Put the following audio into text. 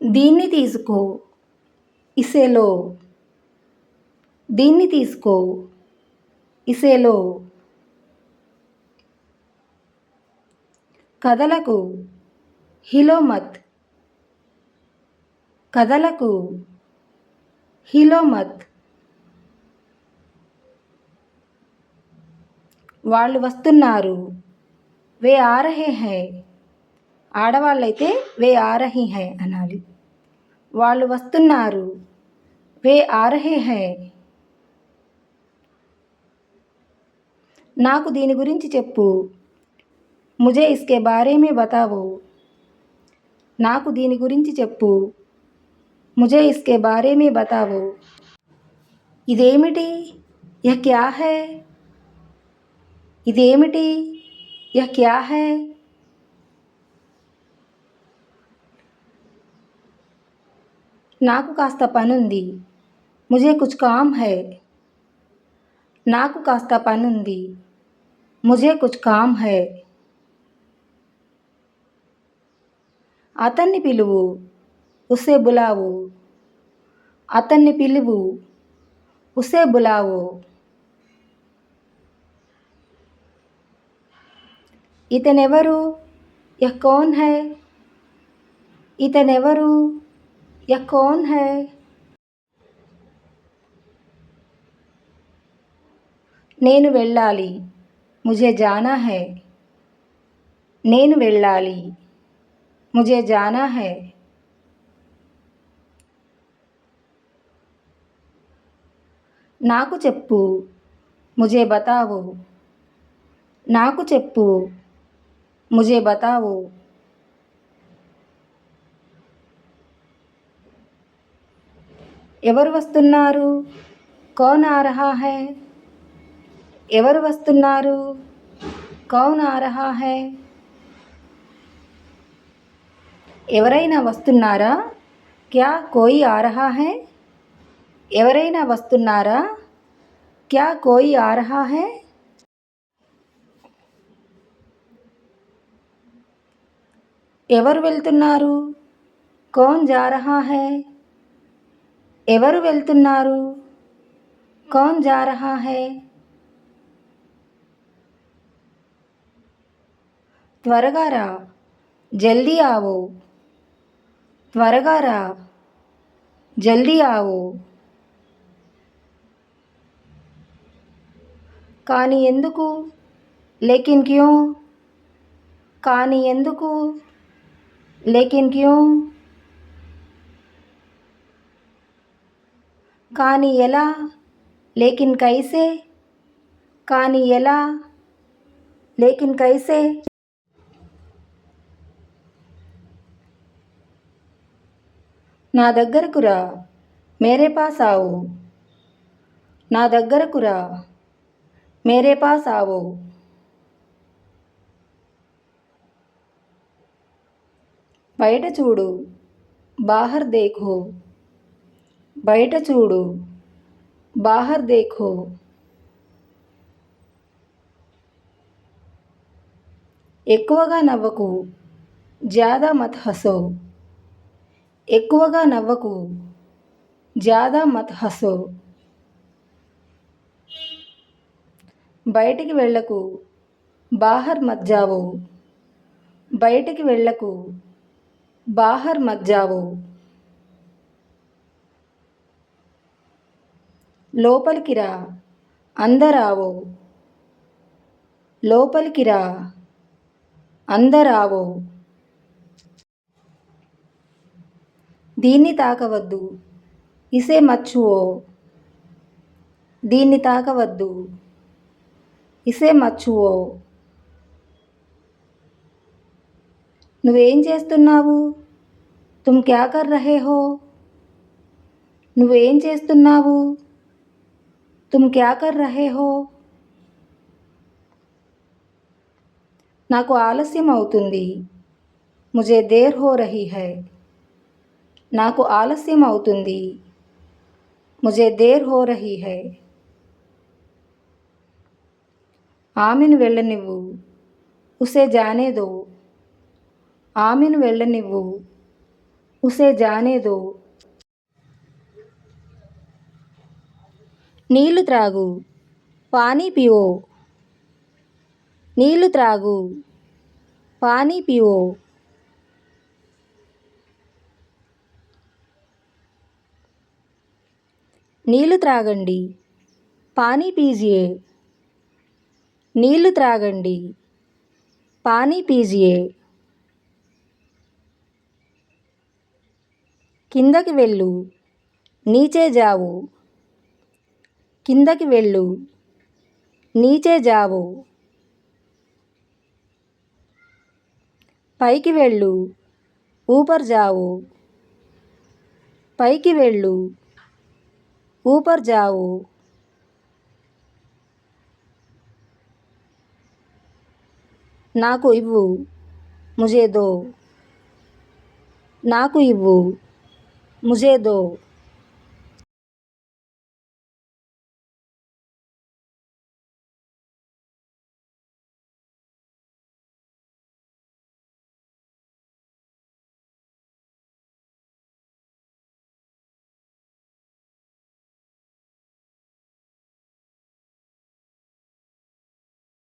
దీన్ని తీసుకో, ఇసే లో. దీన్ని తీసుకో, ఇసే లో. కదలకు, హిలో మత్. కదలకు, హిలో మత్. వాళ్ళు వస్తున్నారు, వే ఆ రహే హై. ఆడవాళ్ళైతే వే ఆ రహీ హై అనాలి. వాళ్ళు వస్తున్నారు, వే ఆ రహే హై. నాకు దీని గురించి చెప్పు, ముజే ఇస్కే బారే మే బతావో. నాకు దీని గురించి చెప్పు, ముజే ఇస్కే బారే మే బతావో. ఇదేమిటి, యహ్ క్యా హై. ఇదేమిటి, యహ్ క్యా హై. నాకు కాస్త పనుంది, ముజే కుచ్ కామ్ హై. నాకు కాస్త పనుంది, ముజే కుచ్ కామ్ హై. అతన్ని పిలువు, ఉసే బులావో. అతన్ని పిలువు, ఉసే బులావో. ఇతనెవరు, యహ్ కౌన్ హై. ఇతనెవరు, యహ్ కౌన్ హై. నేను వెళ్ళాలి, ముజే జానా హై. నేను వెళ్ళాలి, ముజే జానా హై. నాకు చెప్పు, ముజే బతావో. నాకు చెప్పు, ముజే బతావో. ఎవరు వస్తున్నారు, కౌన్ ఆ రహా హై. ఎవరు వస్తున్నారు, కౌన్ ఆ రహా హై. ఎవరైనా వస్తున్నారా, క్యా కోయి ఆ రహా హై. ఎవరైనా వస్తున్నారా, క్యా కోయి ఆ రహా హై. ఎవరు వెళ్తున్నారు, కౌన్ జా రహా హై. ఎవరు వెళ్తున్నారు, కౌన్ జా రహా హై. త్వరగా రా, జల్దీ ఆవో. త్వరగా రా, జల్దీ ఆవో. కానీ ఎందుకు, లేకిన్ క్యూ. కానీ ఎందుకు, లేకిన్ క్యూ. కానీ ఎలా, లేకిన్ కైసే. కానీ ఎలా, లేకిన్ కైసే. నా దగ్గరకు రా, మేరే పాస్ ఆవో. నా దగ్గరకు రా, మేరే పాస్ ఆవో. బయట చూడు, బాహర్ దేఖో. బయట చూడు, బాహర్ దేఖో. ఎక్కువగా నవ్వకు, జ్యాదా మత్ హసో. ఎక్కువగా నవ్వకు, జ్యాదా మత్ హసో. బయటికి వెళ్ళకు, బాహర్ మత్ జావో. బయటికి వెళ్ళకు, బాహర్ మత్ జావో. లోపలికి రా, అందర్ ఆవో. లోపలికి రా, అందర్ ఆవో. దీన్ని తాకవద్దు, ఇసే మత్ ఛువో. దీన్ని తాకవద్దు, ఇసే మత్ ఛువో. నువ్వేం చేస్తున్నావు, తుమ్ క్యా కర్ రహే హో. నువ్వేం చేస్తున్నావు, తుమ్ క్యా కర్ రహే హో. నాకు ఆలస్యం అవుతుంది, ముజే దేర్ హో రహీ హై. నాకు ఆలస్యం అవుతుంది, ముజే దేర్ హో రహీ హై. ఆమెను వెళ్ళనివ్వు, ఉసే జానే దో. ఆమెను వెళ్ళనివ్వు, उसे जाने दो. నీళ్లు త్రాగు. పానీ పియో. నీళ్లు త్రాగు. పానీ పియో. నీళ్లు త్రాగండి. పానీ పీజియే. నీళ్లు త్రాగండి. పానీ పీజియే. కిందకి వెళ్ళు. నీచే జావు. కిందకి వెళ్ళు. నీచే జావు. పైకి వెళ్ళు. ఊపర్ జావు. పైకి వెళ్ళు. ఊపర్ జావు. నాకు ఇవ్వు. ముజే దో. నాకు ఇవ్వు. ముజే దో.